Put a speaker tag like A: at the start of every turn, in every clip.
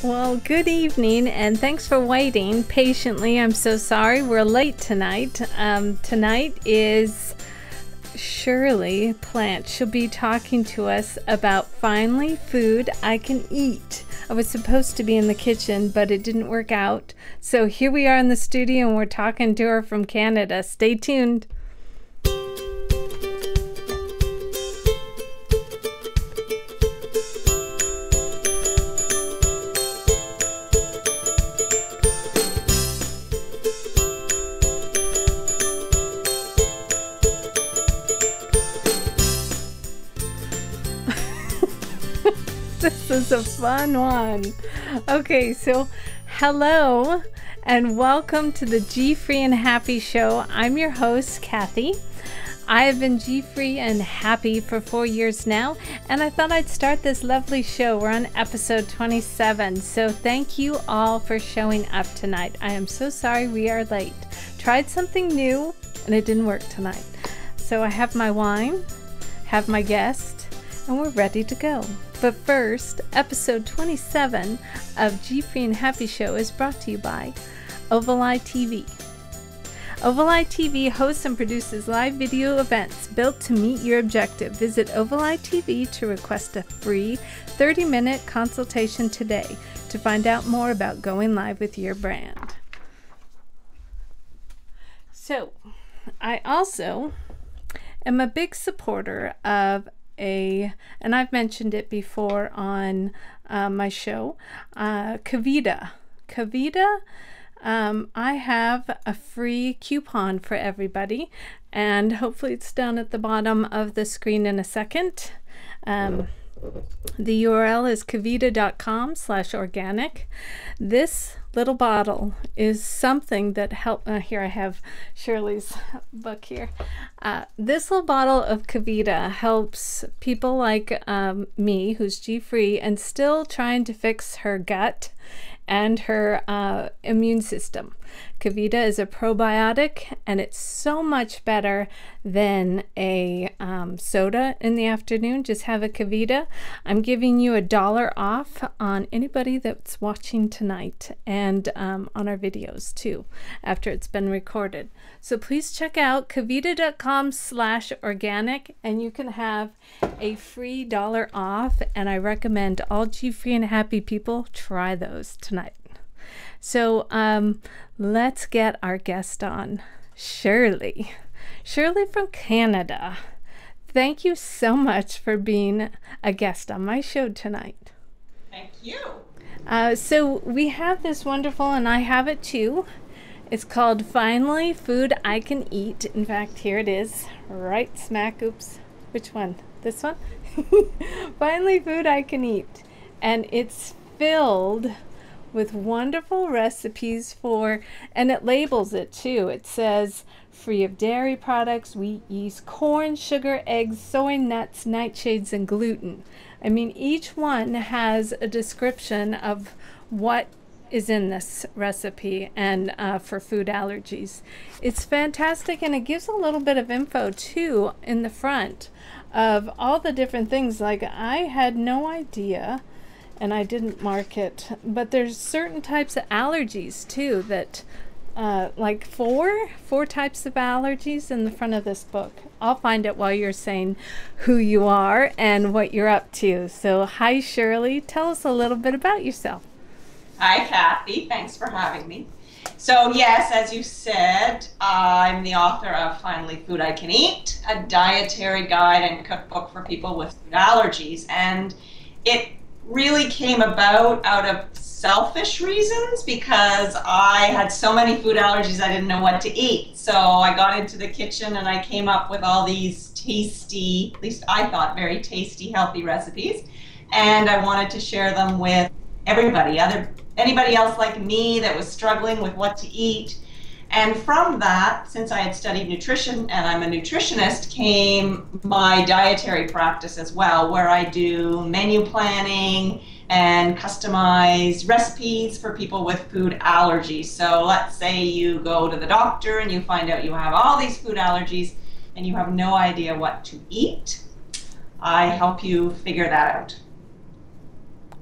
A: Well, good evening, and thanks for waiting patiently. I'm so sorry we're late tonight. Tonight is Shirley Plant. She'll be talking to us about finally food I can eat. I was supposed to be in the kitchen, but it didn't work out. So here we are in the studio, and we're talking to her from Canada. Stay tuned. This is a fun one. Okay, so hello and welcome to the GFree and Happy show. I'm your host, Kathy. I have been GFree and Happy for 4 years now, and I thought I'd start this lovely show. We're on episode 27, so thank you all for showing up tonight. I am so sorry we are late. Tried something new, and it didn't work tonight. So I have my wine, have my guest, and we're ready to go. But first, episode 27 of GFree and Happy Show is brought to you by Ovali TV. Ovali TV hosts and produces live video events built to meet your objective. Visit Ovali TV to request a free 30-minute consultation today to find out more about going live with your brand. So, I also am a big supporter of and I've mentioned it before on my show, Kavita. Kavita, I have a free coupon for everybody, and hopefully it's down at the bottom of the screen in a second. The URL is kavita.com/organic. This little bottle is something that here I have Shirley's book here. This little bottle of Kavita helps people like me, who's G-free and still trying to fix her gut and her immune system. Kavita is a probiotic, and it's so much better than a soda in the afternoon. Just have a Kavita. I'm giving you $1 off on anybody that's watching tonight, and on our videos too, after it's been recorded. So please check out kavita.com/organic, and you can have a free $1 off, and I recommend all G-free and happy people try those tonight. So let's get our guest on, Shirley. Shirley from Canada. Thank you so much for being a guest on my show tonight.
B: Thank you.
A: So we have this wonderful, and I have it too. It's called Finally Food I Can Eat. In fact, here it is, right smack, oops, which one? This one? Finally Food I Can Eat. And it's filled with wonderful recipes for, and it labels it too. It says free of dairy products, wheat, yeast, corn, sugar, eggs, soy, nuts, nightshades, and gluten. I mean, each one has a description of what is in this recipe, and for food allergies. It's fantastic, and it gives a little bit of info too in the front of all the different things. Like, I had no idea, and I didn't mark it, but there's certain types of allergies too that like four types of allergies in the front of this book. I'll find it while you're saying who you are and what you're up to. So hi Shirley, tell us a little bit about yourself.
B: Hi Kathy, thanks for having me. So yes, as you said, I'm the author of Finally Food I Can Eat, a dietary guide and cookbook for people with food allergies. And it really came about out of selfish reasons, because I had so many food allergies I didn't know what to eat. So I got into the kitchen and I came up with all these tasty, at least I thought very tasty, healthy recipes, and I wanted to share them with everybody, anybody else like me that was struggling with what to eat. And from that, since I had studied nutrition and I'm a nutritionist, came my dietary practice as well, where I do menu planning and customized recipes for people with food allergies. So let's say you go to the doctor and you find out you have all these food allergies and you have no idea what to eat. I help you figure that out.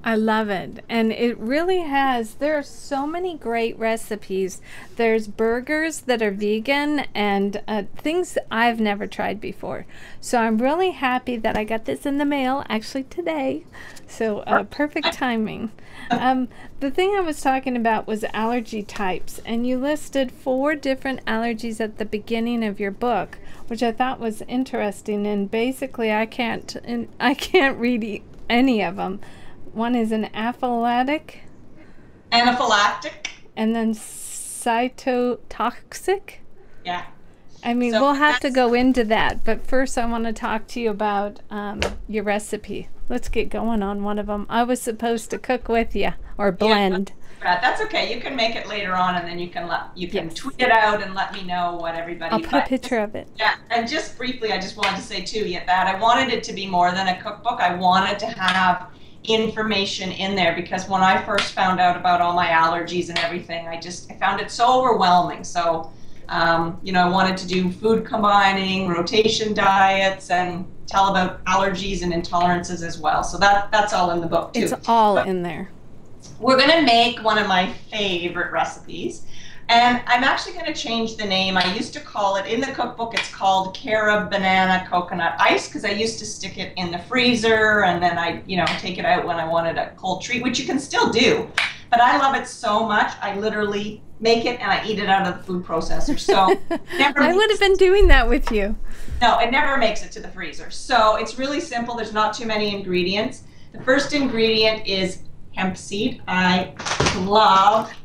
A: I love it. And it really has, there are so many great recipes. There's burgers that are vegan and things I've never tried before. So I'm really happy that I got this in the mail actually today. So perfect timing. The thing I was talking about was allergy types, and you listed 4 different allergies at the beginning of your book, which I thought was interesting. And basically I can't read any of them. One is an anaphylactic.
B: Anaphylactic.
A: And then cytotoxic.
B: Yeah.
A: I mean, so we'll have to go into that, but first I want to talk to you about your recipe. Let's get going on one of them. I was supposed to cook with you or blend.
B: Yeah, that's okay. You can make it later on, and then you can tweet it out and let me know what everybody.
A: I'll put a picture of it.
B: Yeah, and just briefly, I just wanted to say too that I wanted it to be more than a cookbook. I wanted to have information in there because when I first found out about all my allergies and everything, I found it so overwhelming. So, I wanted to do food combining, rotation diets, and tell about allergies and intolerances as well. So that's all in the book too.
A: It's all in there.
B: We're going to make one of my favorite recipes. And I'm actually going to change the name. I used to call it, in the cookbook, it's called Carob Banana Coconut Ice, because I used to stick it in the freezer and then I, take it out when I wanted a cold treat, which you can still do. But I love it so much, I literally make it and I eat it out of the food processor. So
A: I would have been doing that with you.
B: No, it never makes it to the freezer. So it's really simple. There's not too many ingredients. The first ingredient is hemp seed. I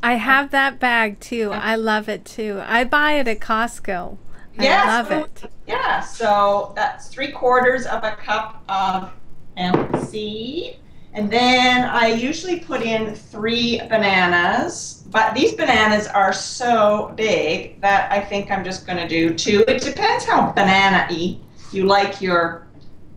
A: have that bag too. I love it too. I buy it at Costco.
B: Yes,
A: I love it.
B: Yeah, so that's 3/4 of a cup of hemp seed. And then I usually put in 3 bananas, but these bananas are so big that I think I'm just going to do 2. It depends how banana-y you like your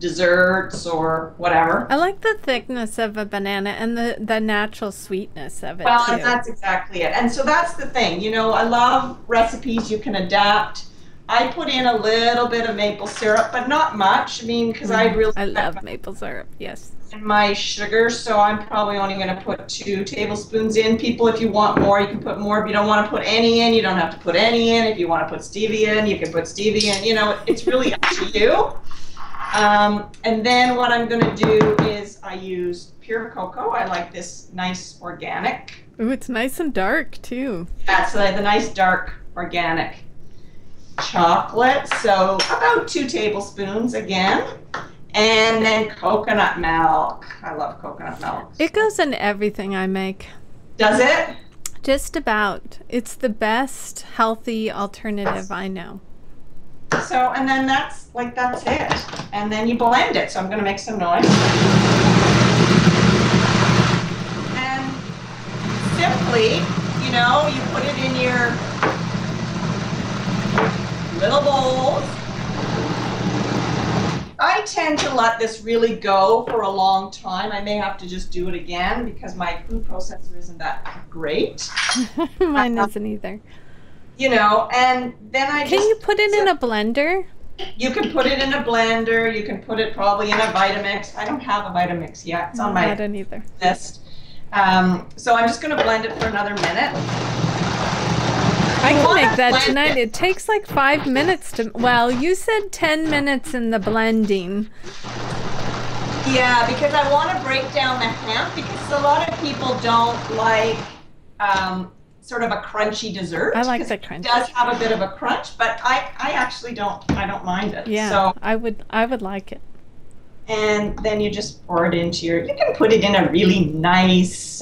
B: desserts or whatever.
A: I like the thickness of a banana and the natural sweetness of it
B: well,
A: too.
B: And that's exactly it. And so that's the thing. I love recipes you can adapt. I put in a little bit of maple syrup, but not much. I mean, because I
A: love maple syrup, yes.
B: And my sugar, so I'm probably only going to put 2 tablespoons in. People, if you want more, you can put more. If you don't want to put any in, you don't have to put any in. If you want to put stevia in, you can put stevia in. It's really up to you. And then what I'm going to do is I use pure cocoa. I like this nice organic.
A: Ooh, it's nice and dark too.
B: That's the nice dark organic chocolate. So about 2 tablespoons again. And then coconut milk. I love coconut milk.
A: It goes in everything I make.
B: Does it?
A: Just about. It's the best healthy alternative I know.
B: So, and then that's it. And then you blend it. So I'm going to make some noise. And simply, you put it in your little bowls. I tend to let this really go for a long time. I may have to just do it again because my food processor isn't that great.
A: Mine isn't either.
B: And then Can
A: you put it in a blender?
B: You can put it in a blender. You can put it probably in a Vitamix. I don't have a Vitamix yet. It's on my list. So I'm just going to blend it for another minute.
A: I can make that tonight. It takes like 5 minutes to, well, you said 10 minutes in the blending.
B: Yeah, because I want to break down the hemp because a lot of people don't like sort of a crunchy dessert.
A: I like the crunch.
B: It does have a bit of a crunch, but I actually don't mind it.
A: Yeah, so I would like it.
B: And then you just pour it into you can put it in a really nice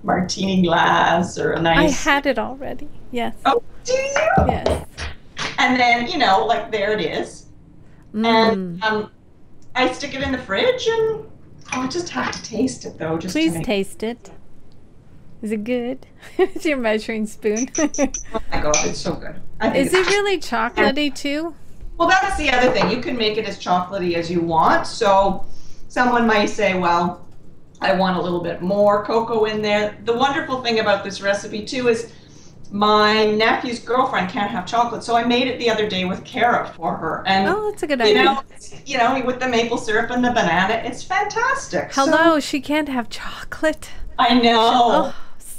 B: martini glass or a nice...
A: I had it already, yes.
B: Oh, do you?
A: Yes.
B: And then, there it is. And I stick it in the fridge and I'll just have to taste it though.
A: Please taste it. Is it good? It's your measuring spoon.
B: Oh my God, it's so good.
A: Is it really chocolatey too?
B: Well, that's the other thing. You can make it as chocolatey as you want. So someone might say, well, I want a little bit more cocoa in there. The wonderful thing about this recipe too is my nephew's girlfriend can't have chocolate, so I made it the other day with Cara for her. And
A: Oh, that's a good idea.
B: you know, with the maple syrup and the banana, it's fantastic.
A: Hello,
B: So,
A: she can't have chocolate.
B: I know.
A: Oh,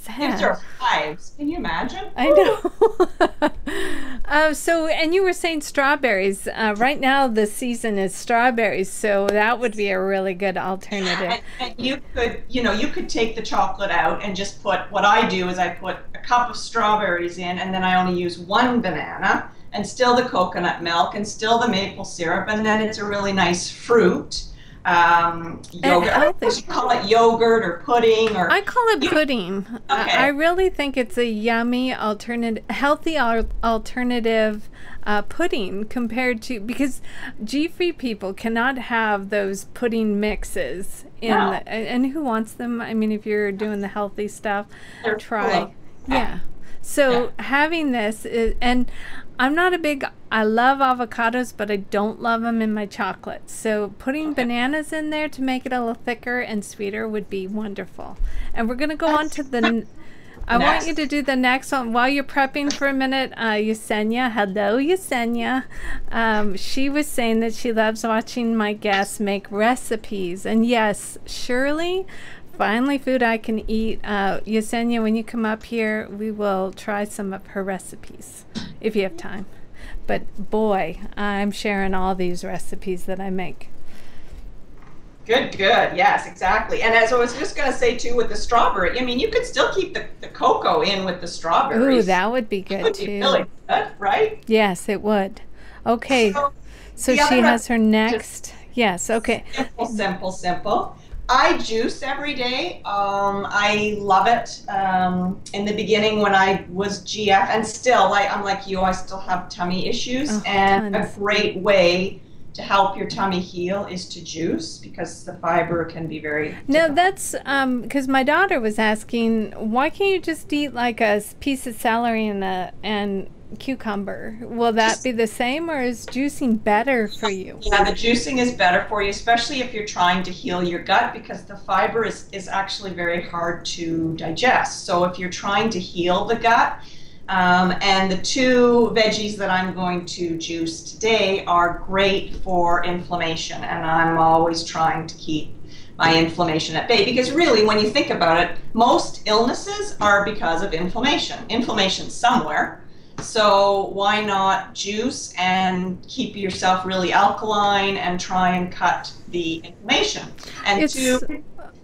B: Gives
A: sad.
B: her hives. Can you imagine?
A: I know. So, and you were saying strawberries. Right now, the season is strawberries, so that would be a really good alternative.
B: And you could, you know, you could take the chocolate out and just put, what I do is I put a cup of strawberries in, and then I only use one banana, and still the coconut milk, and still the maple syrup, and then it's a really nice fruit. Yogurt. I don't know if you call it yogurt or pudding, or
A: I call it pudding.
B: Okay.
A: I really think it's a yummy alternative, healthy alternative pudding compared to, because GFree people cannot have those pudding mixes in
B: No.
A: and who wants them? I mean, if you're doing the healthy stuff,
B: They're
A: try.
B: full of-
A: Yeah. So having this is, and I'm not a big, I love avocados, but I don't love them in my chocolate. So putting bananas in there to make it a little thicker and sweeter would be wonderful. And we're going to go on to the, I want you to do the next one. While you're prepping for a minute, Yesenia, hello Yesenia. She was saying that she loves watching my guests make recipes. And yes, Shirley, finally food I can eat. Yesenia, when you come up here, we will try some of her recipes if you have time. But boy, I'm sharing all these recipes that I make.
B: Good, good. Yes, exactly. And as I was just going to say too, with the strawberry, I mean, you could still keep the cocoa in with the strawberries.
A: Ooh, that would be good
B: would
A: too.
B: be really good, right?
A: Yes, it would. Okay, so
B: the
A: she
B: other
A: has her next. Yes, okay.
B: Simple, simple, simple. I juice every day. I love it. In the beginning when I was GF, and still, I'm like you, I still have tummy issues.
A: Oh,
B: and
A: tons.
B: a great way to help your tummy heal is to juice, because the fiber can be very
A: No,
B: difficult.
A: that's because my daughter was asking, why can't you just eat like a piece of celery and cucumber? Will that be the same, or is juicing better for you?
B: Yeah, the juicing is better for you, especially if you're trying to heal your gut, because the fiber is actually very hard to digest. So if you're trying to heal the gut, and the two veggies that I'm going to juice today are great for inflammation, and I'm always trying to keep my inflammation at bay, because really, when you think about it, most illnesses are because of inflammation. Inflammation's somewhere. So why not juice and keep yourself really alkaline and try and cut the inflammation? And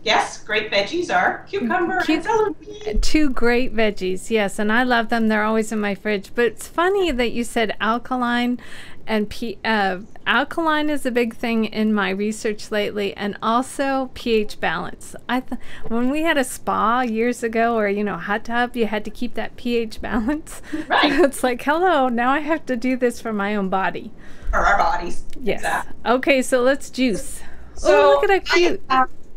B: yes, great veggies are cucumber and celery.
A: Two great veggies, yes, and I love them. They're always in my fridge. But it's funny that you said alkaline, and alkaline is a big thing in my research lately, and also pH balance. When we had a spa years ago, or hot tub, you had to keep that pH balance.
B: Right.
A: It's like, hello, now I have to do this for my own body.
B: For our bodies.
A: Yes.
B: Exactly.
A: Okay, so let's juice.
B: So
A: look at that cute.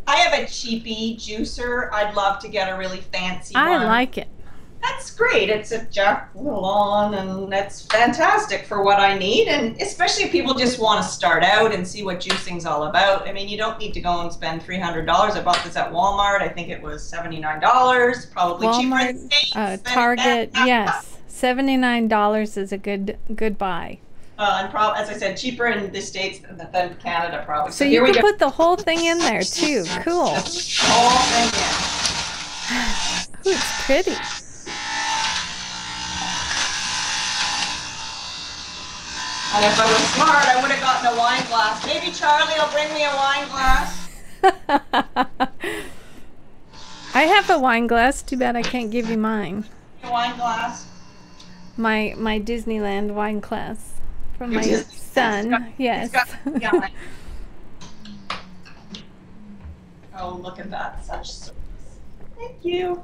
B: I have a cheapy juicer. I'd love to get a really fancy one.
A: I like it.
B: That's great. It's a Jack Lawn, and that's fantastic for what I need. And especially if people just want to start out and see what juicing's all about. I mean, you don't need to go and spend $300. I bought this at Walmart. I think it was $79. Probably cheaper in the States.
A: Target, yes. $79 is a good buy.
B: And as I said, cheaper in the States than Canada, probably.
A: So you can put the whole thing in there too. Cool.
B: Whole thing in.
A: Ooh, it's pretty.
B: And if I was smart, I would have gotten a wine glass. Maybe Charlie will bring me a wine glass.
A: I have a wine glass. Too bad I can't give you mine.
B: A wine glass.
A: My Disneyland wine glass from my son. Yes.
B: Oh, look at that. Such service. Thank you.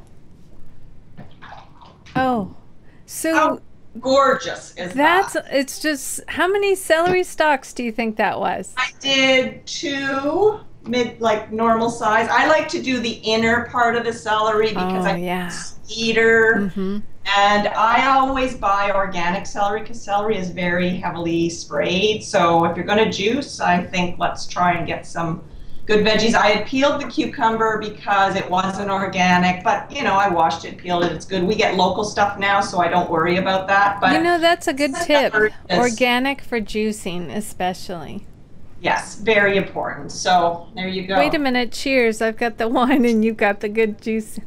A: Oh, so.
B: How gorgeous is that?
A: It's just, how many celery stalks do you think that was?
B: I did 2 normal size. I like to do the inner part of the celery because I'm an eater.
A: Mm-hmm.
B: And I always buy organic celery because celery is very heavily sprayed. So if you're going to juice, I think let's try and get some good veggies. I had peeled the cucumber because it wasn't organic, but you know, I washed it, peeled it. It's good. We get local stuff now, so I don't worry about that. But
A: you know, that's a good tip.
B: is,
A: organic for juicing, especially.
B: yes, very important. So there you go.
A: Wait a minute. Cheers. I've got the wine and you've got the good juice.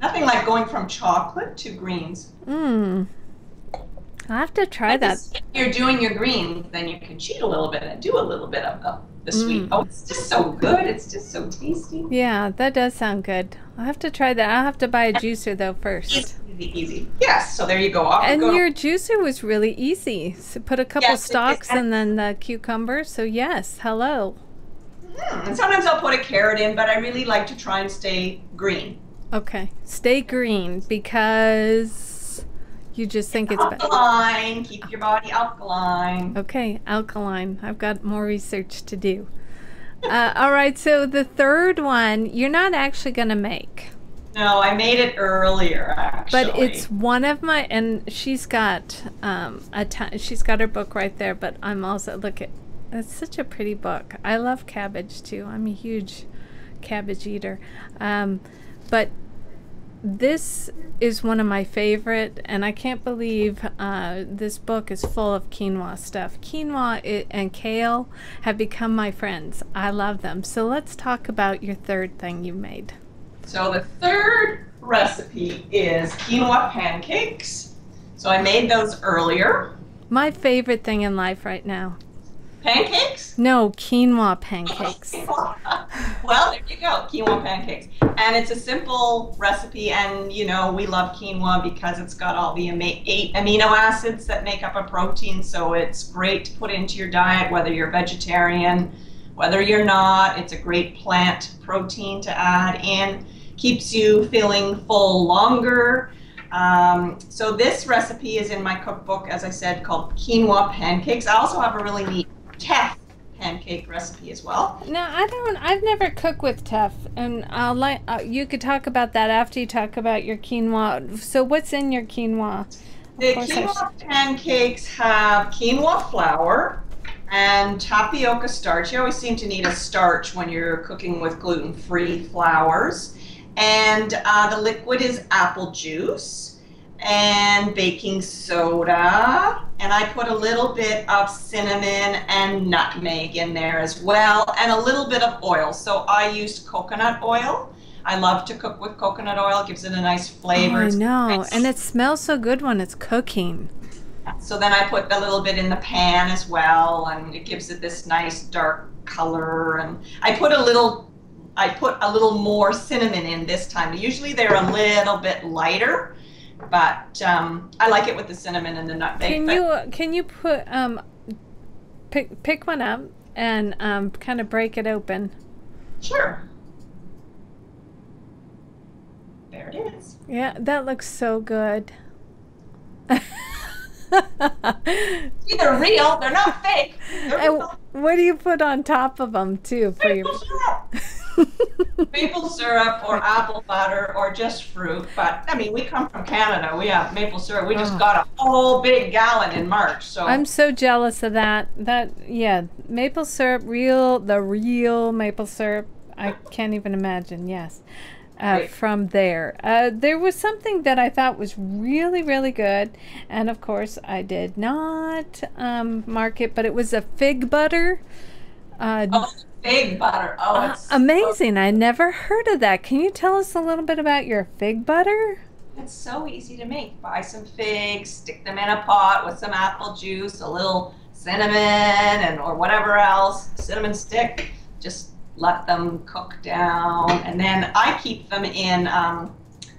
B: Nothing like going from chocolate to greens.
A: I'll have to try that.
B: If you're doing your greens, then you can cheat a little bit and do a little bit of the sweet. Oh, it's just so good. It's just so tasty.
A: Yeah, that does sound good. I'll have to try that. I'll have to buy a juicer though first.
B: Easy. Yes, so there you go.
A: And your juicer was really easy. So put a couple stalks and then the cucumber. So yes, hello.
B: And sometimes I'll put a carrot in, but I really like to try and stay green.
A: Okay, stay green because you just think it's
B: alkaline. Keep your body alkaline.
A: Okay, alkaline. I've got more research to do. All right, so the third one you're not actually going to make.
B: No, I made it earlier actually.
A: But it's one of my, and she's got she's got her book right there. But I'm also it's such a pretty book. I love cabbage too. I'm a huge cabbage eater. But this is one of my favorite, and I can't believe this book is full of quinoa stuff. Quinoa and kale have become my friends. I love them. So let's talk about your third thing you made.
B: So the third recipe is quinoa pancakes. So I made those earlier.
A: My favorite thing in life right now.
B: Pancakes?
A: No, quinoa pancakes.
B: Well, there you go, quinoa pancakes. And it's a simple recipe, and you know, we love quinoa because it's got all the 8 amino acids that make up a protein, so it's great to put into your diet, whether you're vegetarian, whether you're not. It's a great plant protein to add in. Keeps you feeling full longer. So this recipe is in my cookbook, as I said, called quinoa pancakes. I also have a really neat teff pancake recipe as well.
A: No, I've never cooked with teff, and you could talk about that after you talk about your quinoa. So what's in your quinoa?
B: The quinoa pancakes have quinoa flour and tapioca starch. You always seem to need a starch when you're cooking with gluten-free flours. And the liquid is apple juice and baking soda, and I put a little bit of cinnamon and nutmeg in there as well, and a little bit of oil. So I used coconut oil. I love to cook with coconut oil. It gives it a nice flavor.
A: Oh, I know, and it smells so good when it's cooking.
B: So then I put a little bit in the pan as well, and it gives it this nice dark color. And I put a little more cinnamon in this time. Usually they're a little bit lighter, but I like it with the cinnamon and the nutmeg.
A: Can you put pick one up and kind of break it open?
B: Sure. There it is.
A: Yeah, that looks so good.
B: See, they're real. They're not fake. They're real.
A: What do you put on top of them too for
B: Maple syrup. Maple syrup or apple butter or just fruit. But I mean, we come from Canada. We have maple syrup. We just got a whole big gallon in March. So
A: I'm so jealous of that. Yeah, maple syrup, the real maple syrup. I can't even imagine. Yes. From there. There was something that I thought was really, really good, and of course I did not mark it, but it was a fig butter.
B: Fig butter. Oh, it's
A: amazing. I never heard of that. Can you tell us a little bit about your fig butter?
B: It's so easy to make. Buy some figs, stick them in a pot with some apple juice, a little cinnamon or whatever else, cinnamon stick. Just let them cook down, and then I keep them in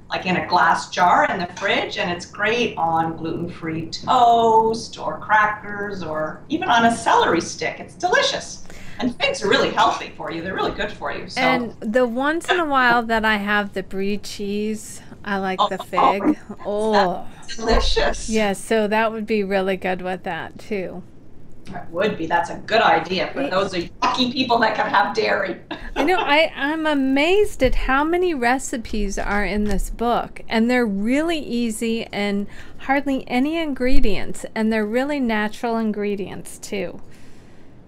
B: like in a glass jar in the fridge, and it's great on gluten-free toast or crackers or even on a celery stick. It's delicious, and figs are really healthy for you. They're really good for you. So.
A: And the once in a while that I have the brie cheese, I like the fig. Oh,
B: delicious.
A: Yes, so that would be really good with that too.
B: It would be. That's a good idea for those are yucky people that can have dairy.
A: I know. I'm amazed at how many recipes are in this book, and they're really easy and hardly any ingredients, and they're really natural ingredients too.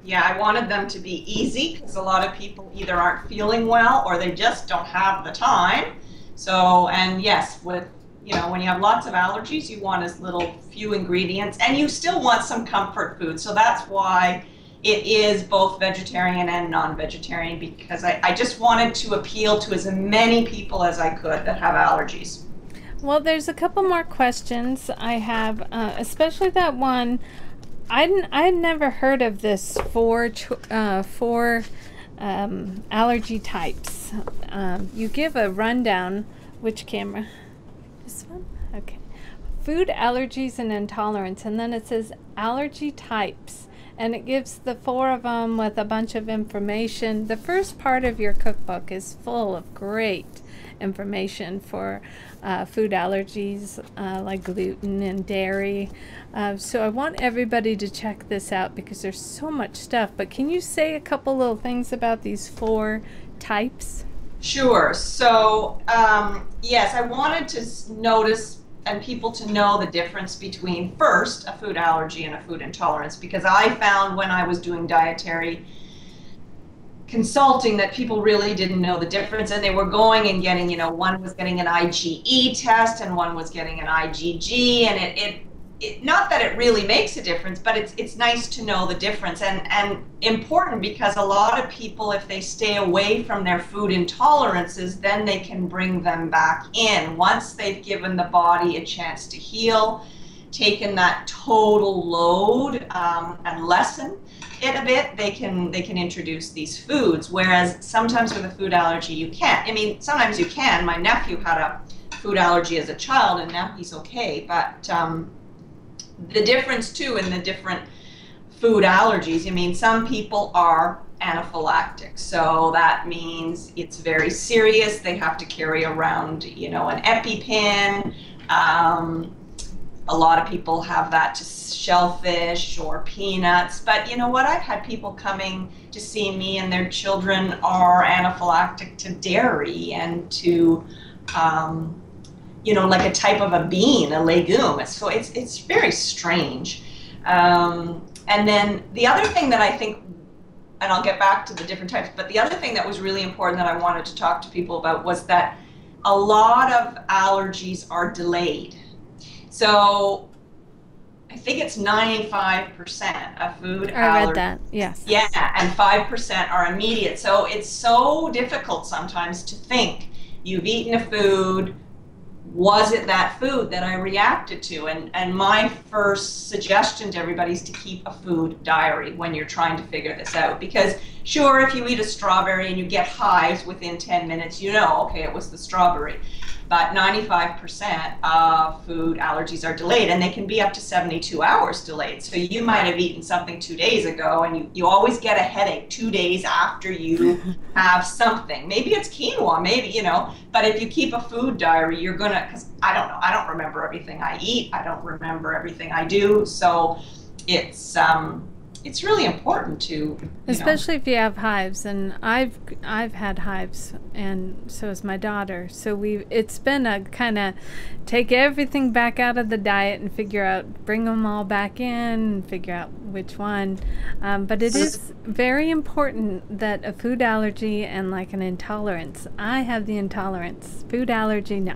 B: Yeah, I wanted them to be easy because a lot of people either aren't feeling well or they just don't have the time. So, and yes, with, you know, when you have lots of allergies, you want as little few ingredients, and you still want some comfort food. So that's why it is both vegetarian and non-vegetarian, because I just wanted to appeal to as many people as I could that have allergies.
A: Well, there's a couple more questions I have, especially that one. I'd never heard of this four allergy types. You give a rundown. Which camera? This one? Okay. Food allergies and intolerance, and then it says allergy types, and it gives the four of them with a bunch of information. The first part of your cookbook is full of great information for food allergies like gluten and dairy. So I want everybody to check this out because there's so much stuff. But can you say a couple little things about these four types?
B: Sure. So yes, I wanted to notice and people to know the difference between, first, a food allergy and a food intolerance, because I found when I was doing dietary consulting that people really didn't know the difference, and they were going and getting, you know, one was getting an IgE test and one was getting an IgG, and it not that it really makes a difference, but it's nice to know the difference, and important, because a lot of people, if they stay away from their food intolerances, then they can bring them back in once they've given the body a chance to heal, taken that total load, and lessen it a bit. They can introduce these foods, whereas sometimes with a food allergy you can't. I mean, sometimes you can. My nephew had a food allergy as a child, and now he's okay. But the difference too in the different food allergies, I mean, some people are anaphylactic, so that means it's very serious. They have to carry around, you know, an EpiPen. A lot of people have that to shellfish or peanuts, but you know what? I've had people coming to see me and their children are anaphylactic to dairy and to, you know, like a type of a bean, a legume. So it's very strange. And then the other thing that I think, and I'll get back to the different types, but the other thing that was really important that I wanted to talk to people about was that a lot of allergies are delayed. So I think it's 95% of food allergies.
A: I read that, yes.
B: Yeah, and 5% are immediate. So it's so difficult sometimes to think you've eaten a food, was it that food that I reacted to? And my first suggestion to everybody is to keep a food diary when you're trying to figure this out. Because sure, if you eat a strawberry and you get hives within 10 minutes, you know, okay, it was the strawberry. But 95% of food allergies are delayed, and they can be up to 72 hours delayed. So you might have eaten something 2 days ago, and you always get a headache 2 days after you have something. Maybe it's quinoa, maybe, you know, but if you keep a food diary, you're gonna, because I don't know, I don't remember everything I eat, I don't remember everything I do, so it's really important to,
A: especially if you have hives, and I've had hives, and so has my daughter. So it's been a kind of take everything back out of the diet and figure out, bring them all back in, and figure out which one. But it is very important that a food allergy and like an intolerance. I have the intolerance. Food allergy, no.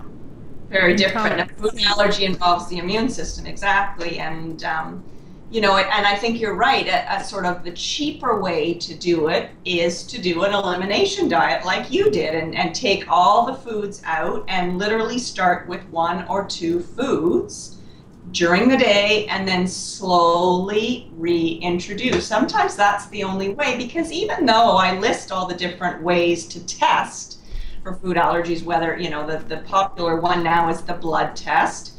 B: Very different. A food allergy involves the immune system, exactly, and you know, and I think you're right, a sort of the cheaper way to do it is to do an elimination diet like you did, and take all the foods out and literally start with 1 or 2 foods during the day and then slowly reintroduce. Sometimes that's the only way, because even though I list all the different ways to test for food allergies, whether, you know, the popular one now is the blood test,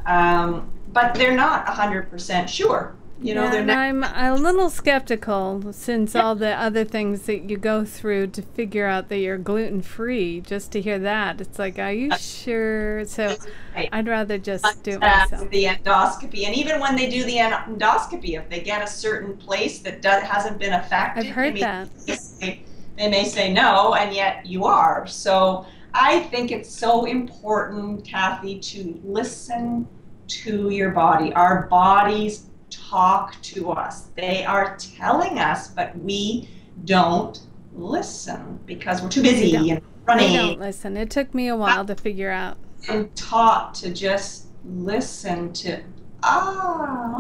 B: but they're not 100% sure. You know,
A: yeah, I'm a little skeptical, since all the other things that you go through to figure out that you're gluten-free. Just to hear that, it's like, are you sure? So I'd rather just do it myself.
B: The endoscopy, and even when they do the endoscopy, if they get a certain place that hasn't been affected,
A: I've heard that.
B: They may say no, and yet you are. So I think it's so important, Kathy, to listen to your body. Our bodies talk to us. They are telling us, but we don't listen because we're too busy and
A: They
B: running.
A: don't listen. It took me a while to figure out.
B: And taught to just listen to,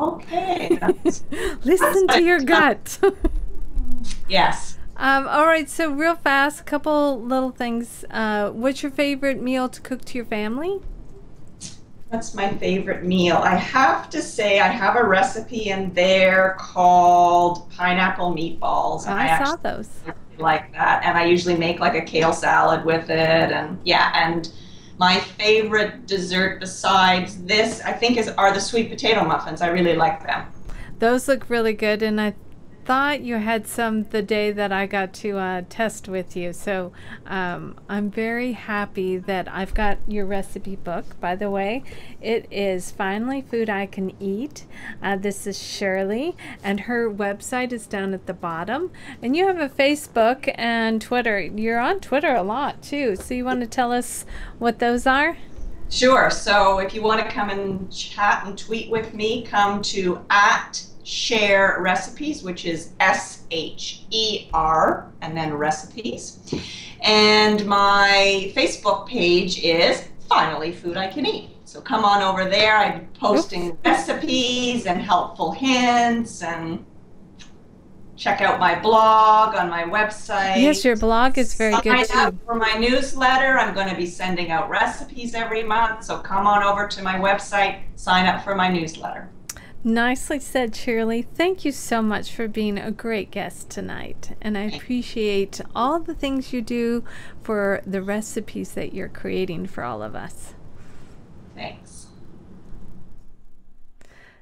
B: okay.
A: Listen to your gut.
B: Yes.
A: All right, so real fast, a couple little things. What's your favorite meal to cook to your family?
B: What's my favorite meal? I have to say I have a recipe in there called pineapple meatballs. And
A: I saw those.
B: really like that. And I usually make like a kale salad with it. And yeah, and my favorite dessert besides this, I think, are the sweet potato muffins. I really like them.
A: Those look really good, and I thought you had some the day that I got to test with you. So I'm very happy that I've got your recipe book. By the way, it is Finally Food I Can Eat. This is Shirley, and her website is down at the bottom. And you have a Facebook and Twitter. You're on Twitter a lot too. So you want to tell us what those are?
B: Sure. So if you want to come and chat and tweet with me, come to @Share Recipes, which is SHER, and then recipes. And my Facebook page is Finally Food I Can Eat. So come on over there. I'm posting recipes and helpful hints, and check out my blog on my website.
A: Yes, your blog is very good
B: Sign up
A: too.
B: for my newsletter. I'm going to be sending out recipes every month. So come on over to my website, sign up for my newsletter.
A: Nicely said, Shirley. Thank you so much for being a great guest tonight. And I appreciate all the things you do for the recipes that you're creating for all of us.
B: Thanks.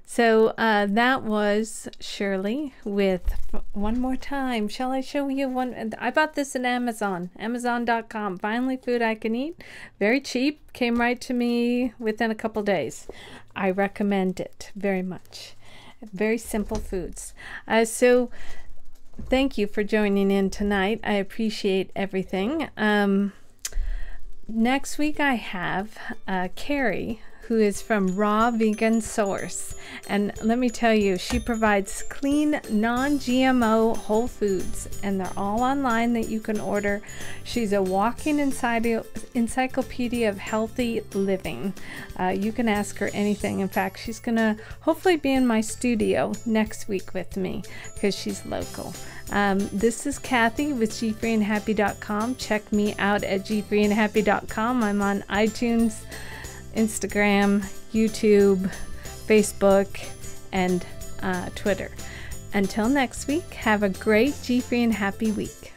A: So that was Shirley with, one more time, shall I show you one? I bought this at Amazon, Amazon.com. Finally Food I Can Eat. Very cheap, came right to me within a couple days. I recommend it very much. Very simple foods. So thank you for joining in tonight. I appreciate everything. Next week I have Carrie, who is from Raw Vegan Source. And let me tell you, she provides clean, non-GMO whole foods, and they're all online that you can order. She's a walking encyclopedia of healthy living. You can ask her anything. In fact, she's gonna hopefully be in my studio next week with me because she's local. This is Kathy with GFreeandHappy.com. Check me out at GFreeandHappy.com. I'm on iTunes, Instagram, YouTube, Facebook, and Twitter. Until next week, have a great GFree and Happy week.